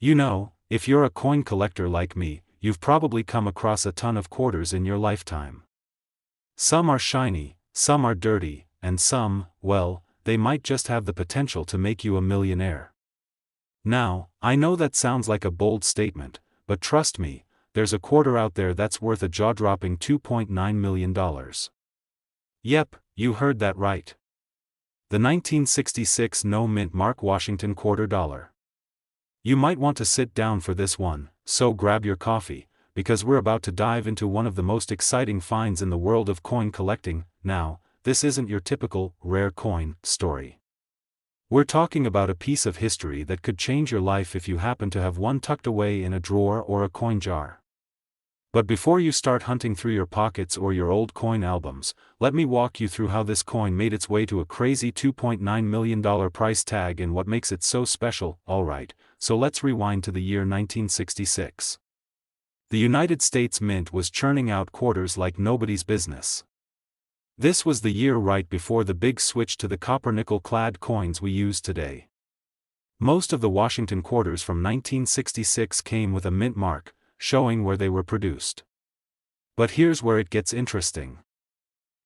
You know, if you're a coin collector like me, you've probably come across a ton of quarters in your lifetime. Some are shiny, some are dirty, and some, well, they might just have the potential to make you a millionaire. Now, I know that sounds like a bold statement, but trust me, there's a quarter out there that's worth a jaw-dropping $2.9 million. Yep, you heard that right. The 1966 no-mint Mark Washington quarter dollar. You might want to sit down for this one, so grab your coffee, because we're about to dive into one of the most exciting finds in the world of coin collecting. Now, this isn't your typical rare coin story. We're talking about a piece of history that could change your life if you happen to have one tucked away in a drawer or a coin jar. But before you start hunting through your pockets or your old coin albums, let me walk you through how this coin made its way to a crazy $2.9 million price tag and what makes it so special. Alright, so let's rewind to the year 1966. The United States Mint was churning out quarters like nobody's business. This was the year right before the big switch to the copper-nickel-clad coins we use today. Most of the Washington quarters from 1966 came with a mint mark, showing where they were produced. But here's where it gets interesting.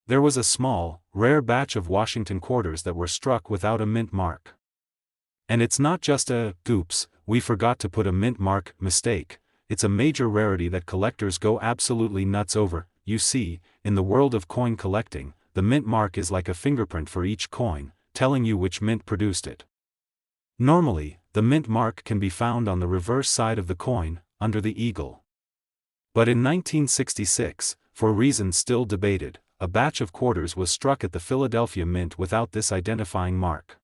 There was a small, rare batch of Washington quarters that were struck without a mint mark. And it's not just a, oops, we forgot to put a mint mark mistake, it's a major rarity that collectors go absolutely nuts over. You see, in the world of coin collecting, the mint mark is like a fingerprint for each coin, telling you which mint produced it. Normally, the mint mark can be found on the reverse side of the coin, under the eagle. But in 1966, for reasons still debated, a batch of quarters was struck at the Philadelphia Mint without this identifying mark.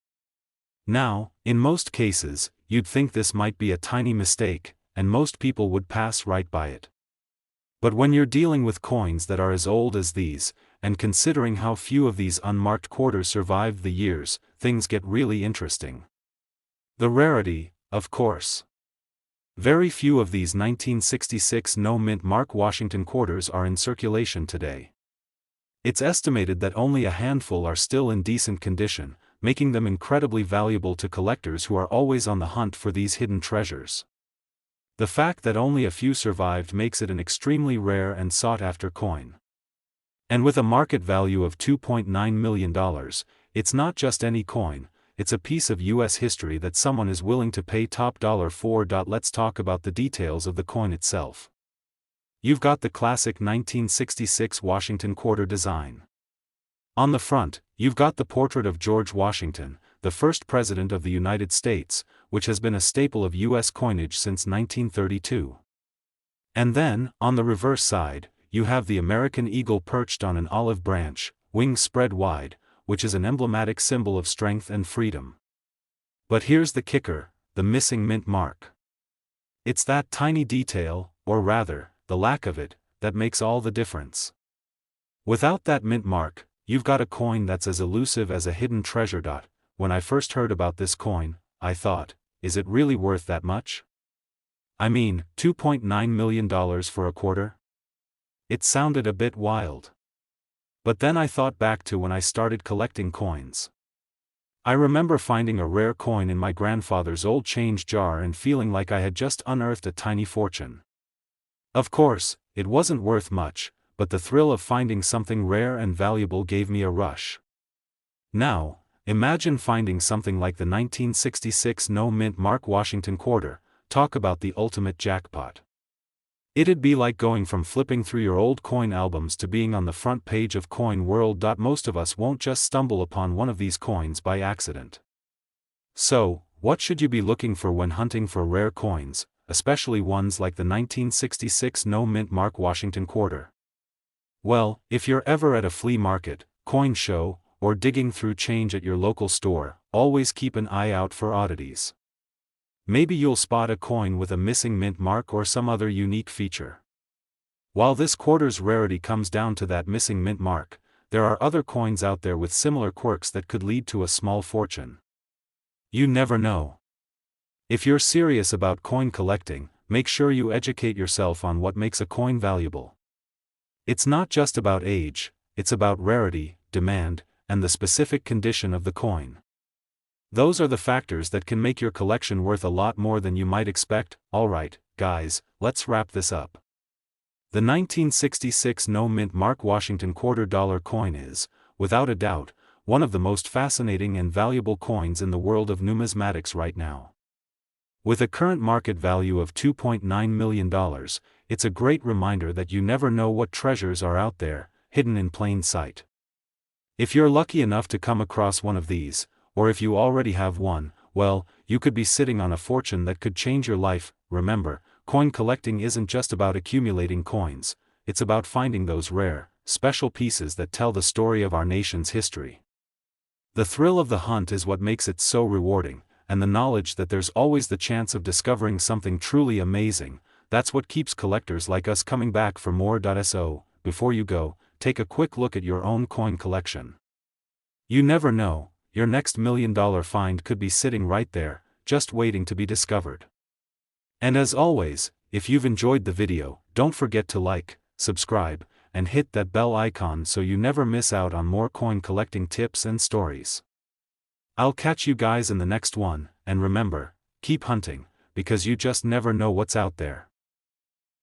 Now, in most cases, you'd think this might be a tiny mistake, and most people would pass right by it. But when you're dealing with coins that are as old as these, and considering how few of these unmarked quarters survived the years, things get really interesting. The rarity, of course. Very few of these 1966 no-mint Mark Washington quarters are in circulation today. It's estimated that only a handful are still in decent condition, making them incredibly valuable to collectors who are always on the hunt for these hidden treasures. The fact that only a few survived makes it an extremely rare and sought-after coin. And with a market value of $2.9 million, it's not just any coin, it's a piece of U.S. history that someone is willing to pay top dollar for. Let's talk about the details of the coin itself. You've got the classic 1966 Washington quarter design. On the front, you've got the portrait of George Washington, the first president of the United States, which has been a staple of U.S. coinage since 1932. And then, on the reverse side, you have the American eagle perched on an olive branch, wings spread wide, which is an emblematic symbol of strength and freedom. But here's the kicker, the missing mint mark. It's that tiny detail, or rather, the lack of it, that makes all the difference. Without that mint mark, you've got a coin that's as elusive as a hidden treasure. When I first heard about this coin, I thought, is it really worth that much? I mean, $2.9 million for a quarter? It sounded a bit wild. But then I thought back to when I started collecting coins. I remember finding a rare coin in my grandfather's old change jar and feeling like I had just unearthed a tiny fortune. Of course, it wasn't worth much, but the thrill of finding something rare and valuable gave me a rush. Now, imagine finding something like the 1966 no-mint Mark Washington quarter. Talk about the ultimate jackpot. It'd be like going from flipping through your old coin albums to being on the front page of Coin World. Most of us won't just stumble upon one of these coins by accident. So, what should you be looking for when hunting for rare coins, especially ones like the 1966 no-mint Mark Washington quarter? Well, if you're ever at a flea market, coin show, or digging through change at your local store, always keep an eye out for oddities. Maybe you'll spot a coin with a missing mint mark or some other unique feature. While this quarter's rarity comes down to that missing mint mark, there are other coins out there with similar quirks that could lead to a small fortune. You never know. If you're serious about coin collecting, make sure you educate yourself on what makes a coin valuable. It's not just about age, it's about rarity, demand, and the specific condition of the coin. Those are the factors that can make your collection worth a lot more than you might expect. Alright, guys, let's wrap this up. The 1966 no-mint Mark Washington $quarter coin is, without a doubt, one of the most fascinating and valuable coins in the world of numismatics right now. With a current market value of $2.9 million, it's a great reminder that you never know what treasures are out there, hidden in plain sight. If you're lucky enough to come across one of these, or if you already have one, well, you could be sitting on a fortune that could change your life. Remember, coin collecting isn't just about accumulating coins, it's about finding those rare, special pieces that tell the story of our nation's history. The thrill of the hunt is what makes it so rewarding, and the knowledge that there's always the chance of discovering something truly amazing, that's what keeps collectors like us coming back for more. So, before you go, take a quick look at your own coin collection. You never know, your next $1 million find could be sitting right there, just waiting to be discovered. And as always, if you've enjoyed the video, don't forget to like, subscribe, and hit that bell icon so you never miss out on more coin collecting tips and stories. I'll catch you guys in the next one, and remember, keep hunting, because you just never know what's out there.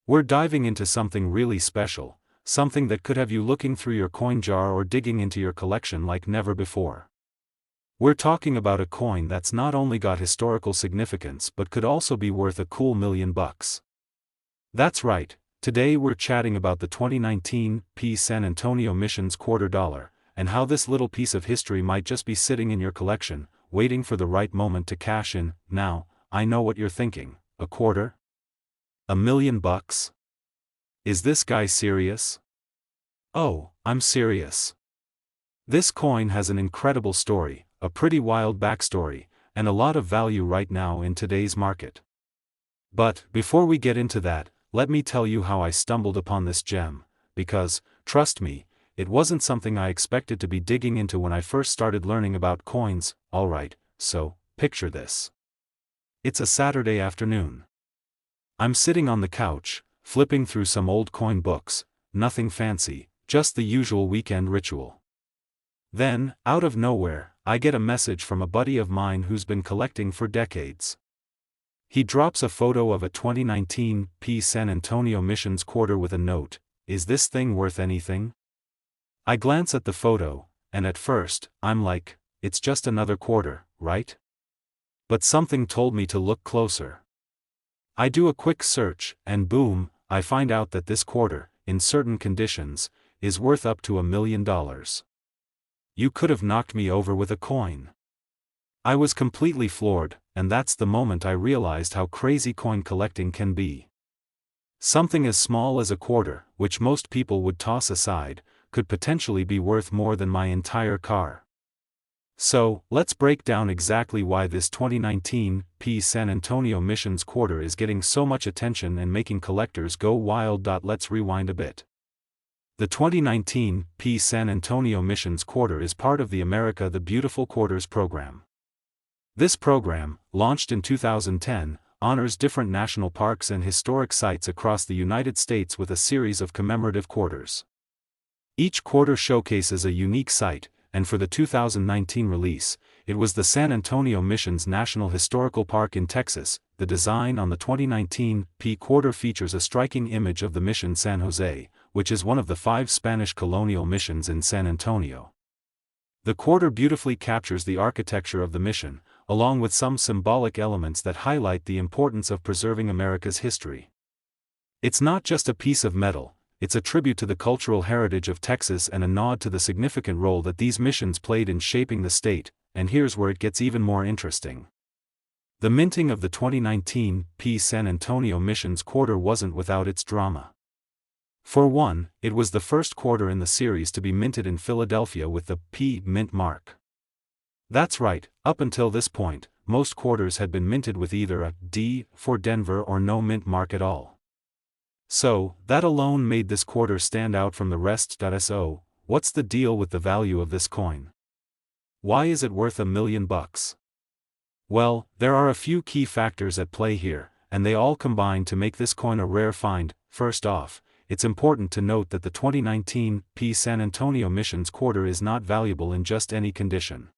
We're diving into something really special, something that could have you looking through your coin jar or digging into your collection like never before. We're talking about a coin that's not only got historical significance but could also be worth a cool $1 million. That's right, today we're chatting about the 2019 San Antonio Missions $quarter, and how this little piece of history might just be sitting in your collection, waiting for the right moment to cash in. Now, I know what you're thinking, a quarter? $1 million? Is this guy serious? Oh, I'm serious. This coin has an incredible story, a pretty wild backstory, and a lot of value right now in today's market. But, before we get into that, let me tell you how I stumbled upon this gem, because, trust me, it wasn't something I expected to be digging into when I first started learning about coins. Alright, so, picture this. It's a Saturday afternoon. I'm sitting on the couch, flipping through some old coin books, nothing fancy, just the usual weekend ritual. Then, out of nowhere, I get a message from a buddy of mine who's been collecting for decades. He drops a photo of a 2019 San Antonio Missions $quarter with a note, "Is this thing worth anything?" I glance at the photo, and at first, I'm like, it's just another $quarter, right? But something told me to look closer. I do a quick search, and boom, I find out that this $quarter, in certain conditions, is worth up to $1 million. You could have knocked me over with a coin. I was completely floored, and that's the moment I realized how crazy coin collecting can be. Something as small as a $quarter, which most people would toss aside, could potentially be worth more than my entire car. So, let's break down exactly why this 2019 San Antonio Missions $quarter is getting so much attention and making collectors go wild. Let's rewind a bit. The 2019 San Antonio Missions $quarter is part of the America the Beautiful Quarters program. This program, launched in 2010, honors different national parks and historic sites across the United States with a series of commemorative quarters. Each quarter showcases a unique site, and for the 2019 release, it was the San Antonio Missions National Historical Park in Texas. The design on the 2019 quarter features a striking image of the Mission San Jose, which is one of the 5 Spanish colonial missions in San Antonio. The quarter beautifully captures the architecture of the mission, along with some symbolic elements that highlight the importance of preserving America's history. It's not just a piece of metal, it's a tribute to the cultural heritage of Texas and a nod to the significant role that these missions played in shaping the state. And here's where it gets even more interesting. The minting of the 2019 San Antonio Missions $quarter wasn't without its drama. For one, it was the first $quarter in the series to be minted in Philadelphia with the P mint mark. That's right, up until this point, most $quarters had been minted with either a D for Denver or no mint mark at all. So, that alone made this $quarter stand out from the rest. So, what's the deal with the value of this coin? Why is it worth $1 million? Well, there are a few key factors at play here, and they all combine to make this coin a rare find. First off, it's important to note that the 2019 San Antonio Missions $quarter is not valuable in just any condition.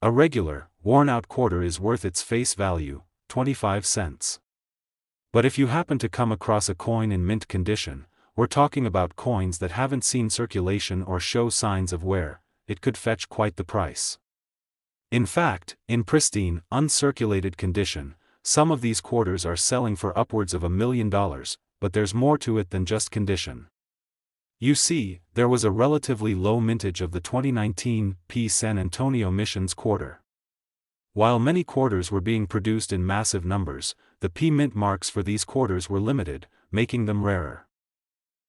A regular, worn-out quarter is worth its face value, 25 cents. But if you happen to come across a coin in mint condition, we're talking about coins that haven't seen circulation or show signs of wear, it could fetch quite the price. In fact, in pristine, uncirculated condition, some of these quarters are selling for upwards of $1 million, but there's more to it than just condition. You see, there was a relatively low mintage of the 2019 San Antonio Missions quarter. While many quarters were being produced in massive numbers, the mint marks for these quarters were limited, making them rarer.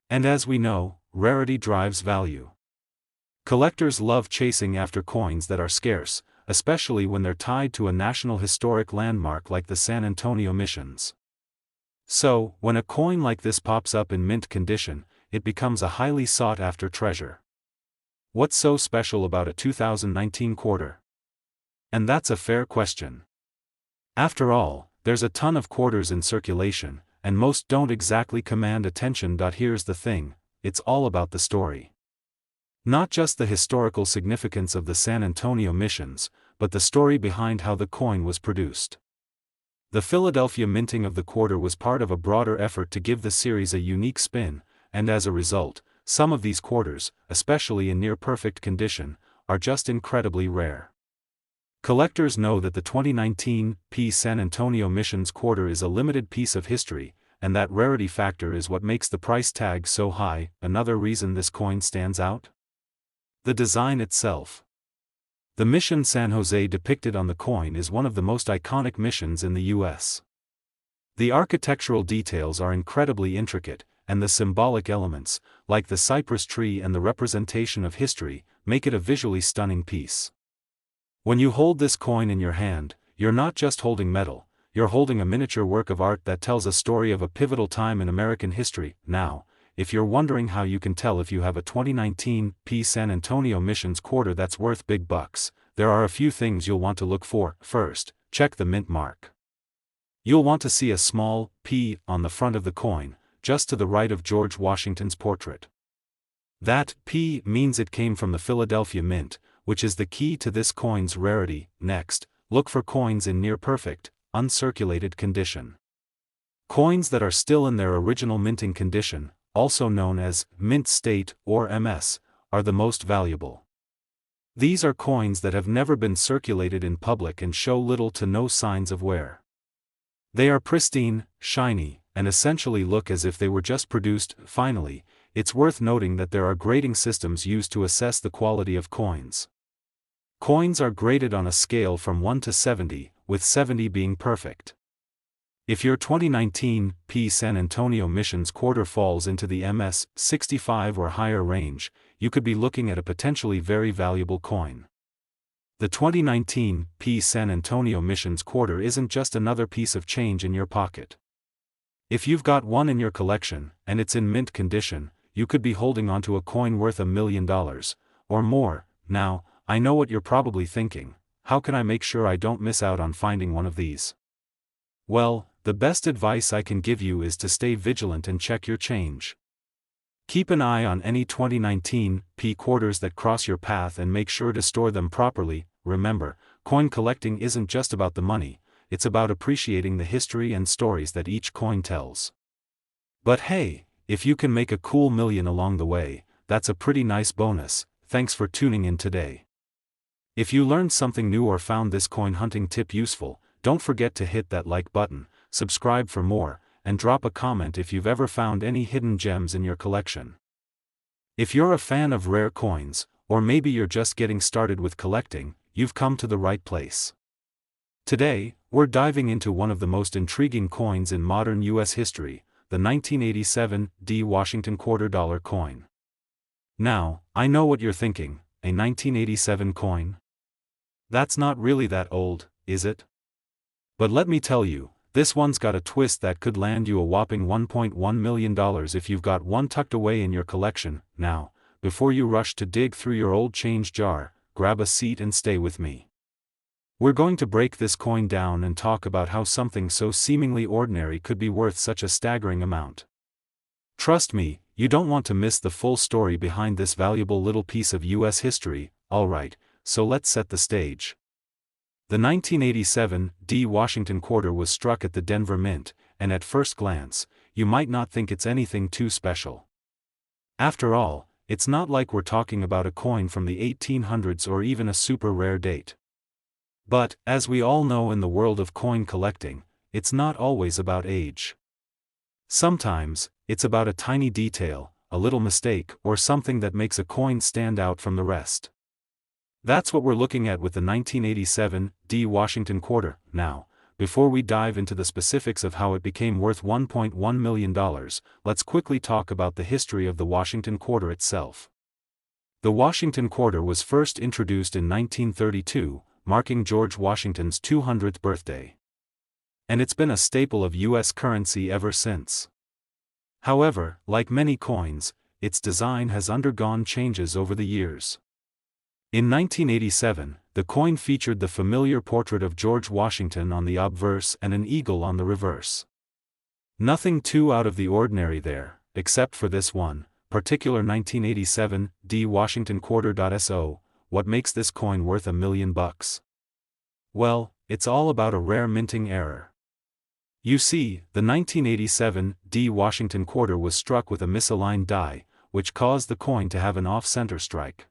And as we know, rarity drives value. Collectors love chasing after coins that are scarce, especially when they're tied to a national historic landmark like the San Antonio Missions. So, when a coin like this pops up in mint condition, it becomes a highly sought-after treasure. What's so special about a 2019 quarter? And that's a fair question. After all, there's a ton of quarters in circulation, and most don't exactly command attention. Here's the thing, it's all about the story. Not just the historical significance of the San Antonio Missions, but the story behind how the coin was produced. The Philadelphia minting of the quarter was part of a broader effort to give the series a unique spin, and as a result, some of these quarters, especially in near-perfect condition, are just incredibly rare. Collectors know that the 2019 San Antonio Missions quarter is a limited piece of history, and that rarity factor is what makes the price tag so high. Another reason this coin stands out? The design itself. The mission San Jose depicted on the coin is one of the most iconic missions in the U.S. The architectural details are incredibly intricate, and the symbolic elements, like the cypress tree and the representation of history, make it a visually stunning piece. When you hold this coin in your hand, you're not just holding metal, you're holding a miniature work of art that tells a story of a pivotal time in American history. Now, if you're wondering how you can tell if you have a 2019 San Antonio Missions quarter that's worth big bucks, there are a few things you'll want to look for. First, check the mint mark. You'll want to see a small P on the front of the coin, just to the right of George Washington's portrait. That P means it came from the Philadelphia Mint, which is the key to this coin's rarity. Next, look for coins in near-perfect, uncirculated condition. Coins that are still in their original minting condition, also known as mint state or MS, are the most valuable. These are coins that have never been circulated in public and show little to no signs of wear. They are pristine, shiny, and essentially look as if they were just produced. Finally, it's worth noting that there are grading systems used to assess the quality of coins. Coins are graded on a scale from 1 to 70, with 70 being perfect. If your 2019 San Antonio Missions quarter falls into the MS 65 or higher range, you could be looking at a potentially very valuable coin. The 2019 San Antonio Missions quarter isn't just another piece of change in your pocket. If you've got one in your collection, and it's in mint condition, you could be holding onto a coin worth $1 million, or more. Now, I know what you're probably thinking: how can I make sure I don't miss out on finding one of these? Well, the best advice I can give you is to stay vigilant and check your change. Keep an eye on any 2019 quarters that cross your path and make sure to store them properly. Remember, coin collecting isn't just about the money, it's about appreciating the history and stories that each coin tells. But hey, if you can make a cool million along the way, that's a pretty nice bonus. Thanks for tuning in today. If you learned something new or found this coin hunting tip useful, don't forget to hit that like button, subscribe for more, and drop a comment if you've ever found any hidden gems in your collection. If you're a fan of rare coins, or maybe you're just getting started with collecting, you've come to the right place. Today, we're diving into one of the most intriguing coins in modern U.S. history, the 1987 Washington $quarter coin. Now, I know what you're thinking: a 1987 coin? That's not really that old, is it? But let me tell you, this one's got a twist that could land you a whopping $1.1 million if you've got one tucked away in your collection. Now, before you rush to dig through your old change jar, grab a seat and stay with me. We're going to break this coin down and talk about how something so seemingly ordinary could be worth such a staggering amount. Trust me, you don't want to miss the full story behind this valuable little piece of U.S. history. Alright, so let's set the stage. The 1987 D Washington quarter was struck at the Denver Mint, and at first glance, you might not think it's anything too special. After all, it's not like we're talking about a coin from the 1800s or even a super rare date. But, as we all know in the world of coin collecting, it's not always about age. Sometimes, it's about a tiny detail, a little mistake, or something that makes a coin stand out from the rest. That's what we're looking at with the 1987 D Washington quarter. Now, before we dive into the specifics of how it became worth $1.1 million, let's quickly talk about the history of the Washington quarter itself. The Washington quarter was first introduced in 1932, marking George Washington's 200th birthday. And it's been a staple of U.S. currency ever since. However, like many coins, its design has undergone changes over the years. In 1987, the coin featured the familiar portrait of George Washington on the obverse and an eagle on the reverse. Nothing too out of the ordinary there, except for this one particular 1987 D Washington quarter. What makes this coin worth $1 million? Well, it's all about a rare minting error. You see, the 1987 D Washington quarter was struck with a misaligned die, which caused the coin to have an off-center strike.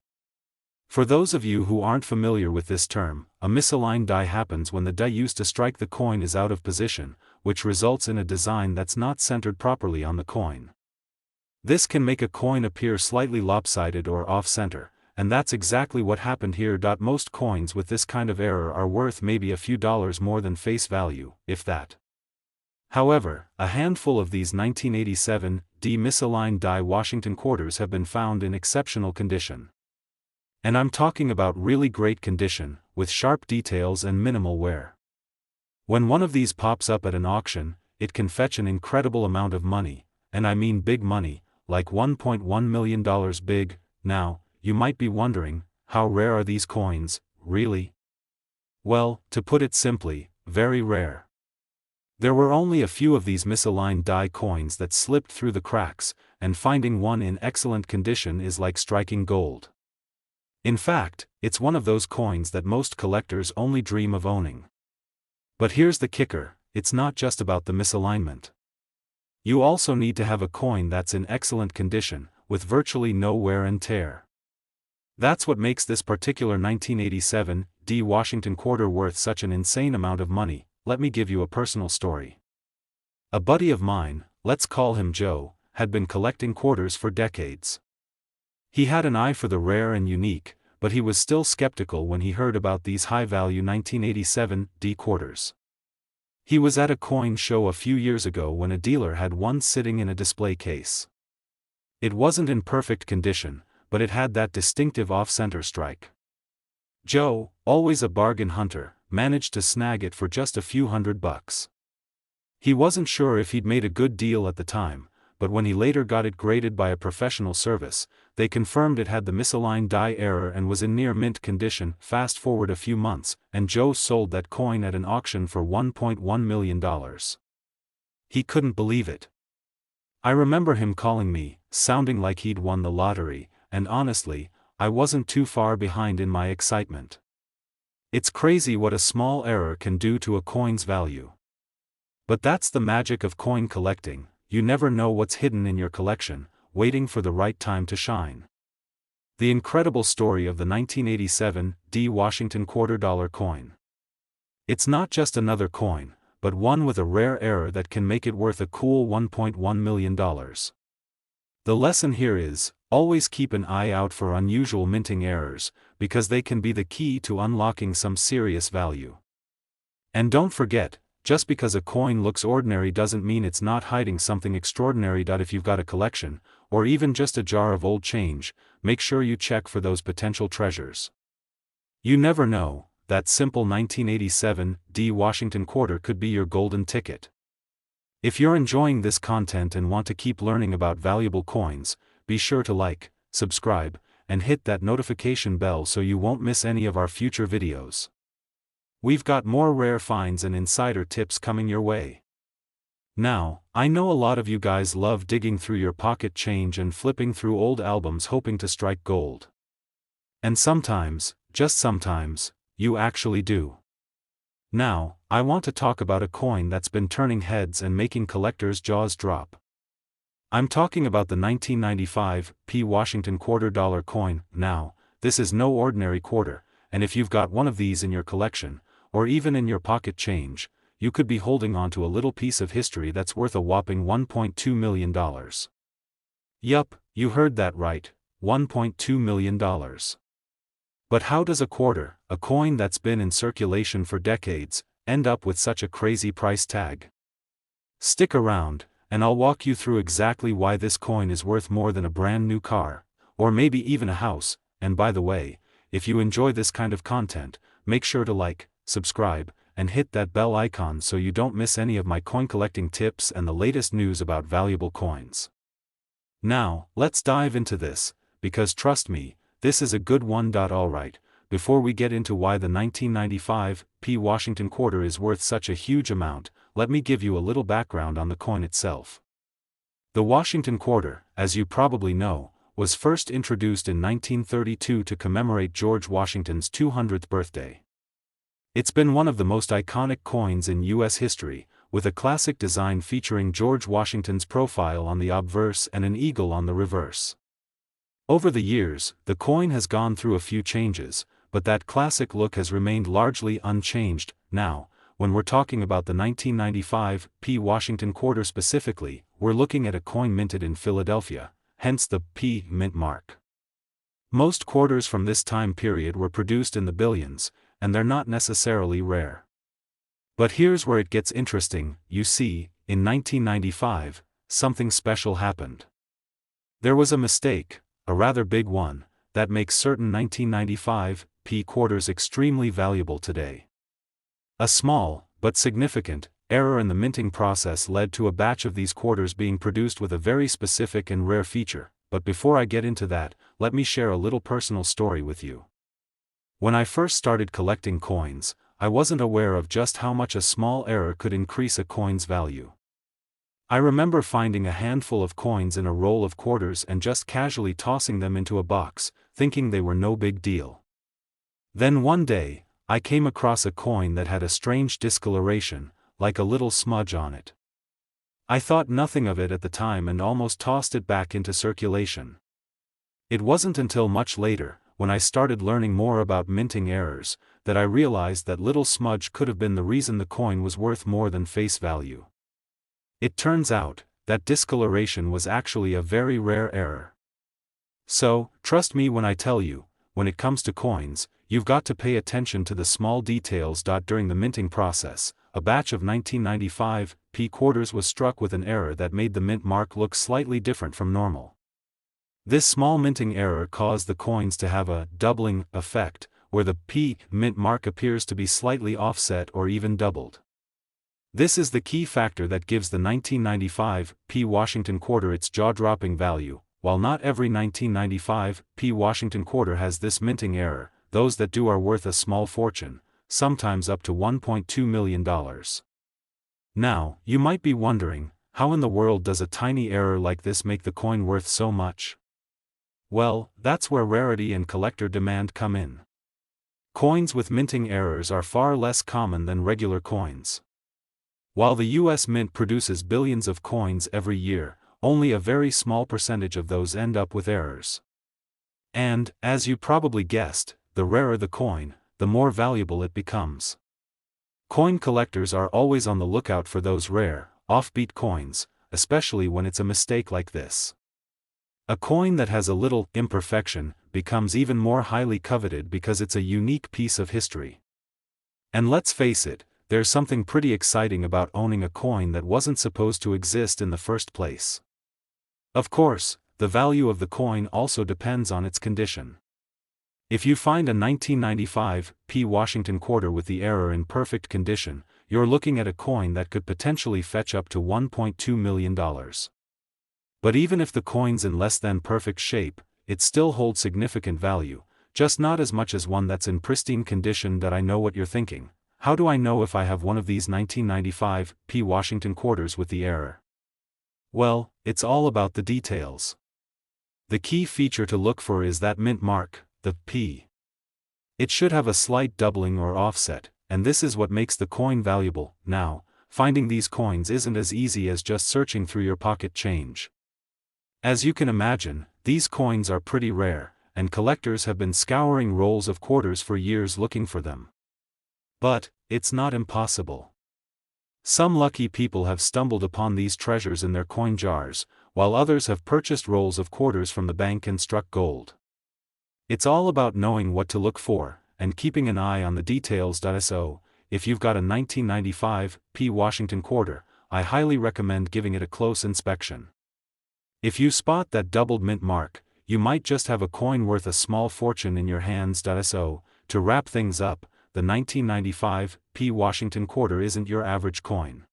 For those of you who aren't familiar with this term, a misaligned die happens when the die used to strike the coin is out of position, which results in a design that's not centered properly on the coin. This can make a coin appear slightly lopsided or off-center, and that's exactly what happened here. Most coins with this kind of error are worth maybe a few dollars more than face value, if that. However, a handful of these 1987 D misaligned die Washington quarters have been found in exceptional condition. And I'm talking about really great condition, with sharp details and minimal wear. When one of these pops up at an auction, it can fetch an incredible amount of money, and I mean big money, like $1.1 million big. Now, you might be wondering, how rare are these coins, really? Well, to put it simply, very rare. There were only a few of these misaligned die coins that slipped through the cracks, and finding one in excellent condition is like striking gold. In fact, it's one of those coins that most collectors only dream of owning. But here's the kicker, it's not just about the misalignment. You also need to have a coin that's in excellent condition, with virtually no wear and tear. That's what makes this particular 1987 D Washington quarter worth such an insane amount of money. Let me give you a personal story. A buddy of mine, let's call him Joe, had been collecting quarters for decades. He had an eye for the rare and unique, but he was still skeptical when he heard about these high-value 1987 D quarters. He was at a coin show a few years ago when a dealer had one sitting in a display case. It wasn't in perfect condition, but it had that distinctive off-center strike. Joe, always a bargain hunter, managed to snag it for just a few $100. He wasn't sure if he'd made a good deal at the time, but when he later got it graded by a professional service, they confirmed it had the misaligned die error and was in near mint condition. Fast forward a few months, and Joe sold that coin at an auction for $1.1 million. He couldn't believe it. I remember him calling me, sounding like he'd won the lottery, and honestly, I wasn't too far behind in my excitement. It's crazy what a small error can do to a coin's value. But that's the magic of coin collecting. You never know what's hidden in your collection, waiting for the right time to shine. The incredible story of the 1987 D Washington $quarter coin. It's not just another coin, but one with a rare error that can make it worth a cool $1.1 million. The lesson here is, always keep an eye out for unusual minting errors, because they can be the key to unlocking some serious value. And don't forget, just because a coin looks ordinary doesn't mean it's not hiding something extraordinary. If you've got a collection, or even just a jar of old change, make sure you check for those potential treasures. You never know, that simple 1987 D Washington quarter could be your golden ticket. If you're enjoying this content and want to keep learning about valuable coins, be sure to like, subscribe, and hit that notification bell so you won't miss any of our future videos. We've got more rare finds and insider tips coming your way. Now, I know a lot of you guys love digging through your pocket change and flipping through old albums hoping to strike gold. And sometimes, just sometimes, you actually do. Now, I want to talk about a coin that's been turning heads and making collectors' jaws drop. I'm talking about the 1995 Washington $quarter coin. Now, this is no ordinary quarter, and if you've got one of these in your collection, or even in your pocket change, you could be holding on to a little piece of history that's worth a whopping $1.2 million. Yup, you heard that right, $1.2 million. But how does a quarter, a coin that's been in circulation for decades, end up with such a crazy price tag? Stick around, and I'll walk you through exactly why this coin is worth more than a brand new car, or maybe even a house. And by the way, if you enjoy this kind of content, make sure to like, subscribe, and hit that bell icon so you don't miss any of my coin collecting tips and the latest news about valuable coins. Now, let's dive into this, because trust me, this is a good one. Alright, before we get into why the 1995 Washington quarter is worth such a huge amount, let me give you a little background on the coin itself. The Washington quarter, as you probably know, was first introduced in 1932 to commemorate George Washington's 200th birthday. It's been one of the most iconic coins in U.S. history, with a classic design featuring George Washington's profile on the obverse and an eagle on the reverse. Over the years, the coin has gone through a few changes, but that classic look has remained largely unchanged. Now, when we're talking about the 1995 Washington quarter specifically, we're looking at a coin minted in Philadelphia, hence the P mint mark. Most quarters from this time period were produced in the billions, and they're not necessarily rare. But here's where it gets interesting. You see, in 1995, something special happened. There was a mistake, a rather big one, that makes certain 1995 quarters extremely valuable today. A small, but significant, error in the minting process led to a batch of these quarters being produced with a very specific and rare feature. But before I get into that, let me share a little personal story with you. When I first started collecting coins, I wasn't aware of just how much a small error could increase a coin's value. I remember finding a handful of coins in a roll of quarters and just casually tossing them into a box, thinking they were no big deal. Then one day, I came across a coin that had a strange discoloration, like a little smudge on it. I thought nothing of it at the time and almost tossed it back into circulation. It wasn't until much later, when I started learning more about minting errors, that I realized that little smudge could have been the reason the coin was worth more than face value. It turns out, that discoloration was actually a very rare error. So, trust me when I tell you, when it comes to coins, you've got to pay attention to the small details. During the minting process, a batch of 1995 quarters was struck with an error that made the mint mark look slightly different from normal. This small minting error caused the coins to have a doubling effect, where the mint mark appears to be slightly offset or even doubled. This is the key factor that gives the 1995 Washington quarter its jaw-dropping value. While not every 1995 Washington quarter has this minting error, those that do are worth a small fortune, sometimes up to $1.2 million. Now, you might be wondering, how in the world does a tiny error like this make the coin worth so much? Well, that's where rarity and collector demand come in. Coins with minting errors are far less common than regular coins. While the U.S. Mint produces billions of coins every year, only a very small percentage of those end up with errors. And, as you probably guessed, the rarer the coin, the more valuable it becomes. Coin collectors are always on the lookout for those rare, offbeat coins, especially when it's a mistake like this. A coin that has a little imperfection becomes even more highly coveted because it's a unique piece of history. And let's face it, there's something pretty exciting about owning a coin that wasn't supposed to exist in the first place. Of course, the value of the coin also depends on its condition. If you find a 1995 Washington quarter with the error in perfect condition, you're looking at a coin that could potentially fetch up to $1.2 million. But even if the coin's in less than perfect shape, it still holds significant value, just not as much as one that's in pristine condition. I know what you're thinking. How do I know if I have one of these 1995 Washington quarters with the error? Well, it's all about the details. The key feature to look for is that mint mark, the P. It should have a slight doubling or offset, and this is what makes the coin valuable. Now, finding these coins isn't as easy as just searching through your pocket change. As you can imagine, these coins are pretty rare, and collectors have been scouring rolls of quarters for years looking for them. But, it's not impossible. Some lucky people have stumbled upon these treasures in their coin jars, while others have purchased rolls of quarters from the bank and struck gold. It's all about knowing what to look for, and keeping an eye on the details. So, if you've got a 1995 P. Washington quarter, I highly recommend giving it a close inspection. If you spot that doubled mint mark, you might just have a coin worth a small fortune in your hands. So, to wrap things up, the 1995 P. Washington quarter isn't your average coin.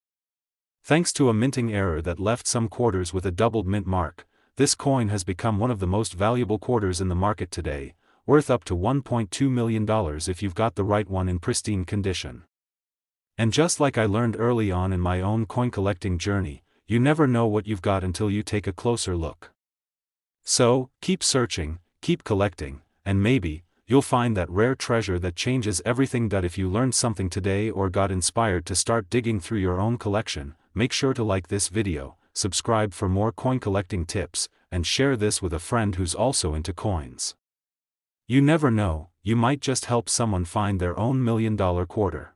Thanks to a minting error that left some quarters with a doubled mint mark, this coin has become one of the most valuable quarters in the market today, worth up to $1.2 million if you've got the right one in pristine condition. And just like I learned early on in my own coin collecting journey, you never know what you've got until you take a closer look. So, keep searching, keep collecting, and maybe, you'll find that rare treasure that changes everything. If you learned something today or got inspired to start digging through your own collection, make sure to like this video, subscribe for more coin collecting tips, and share this with a friend who's also into coins. You never know, you might just help someone find their own $1 million quarter.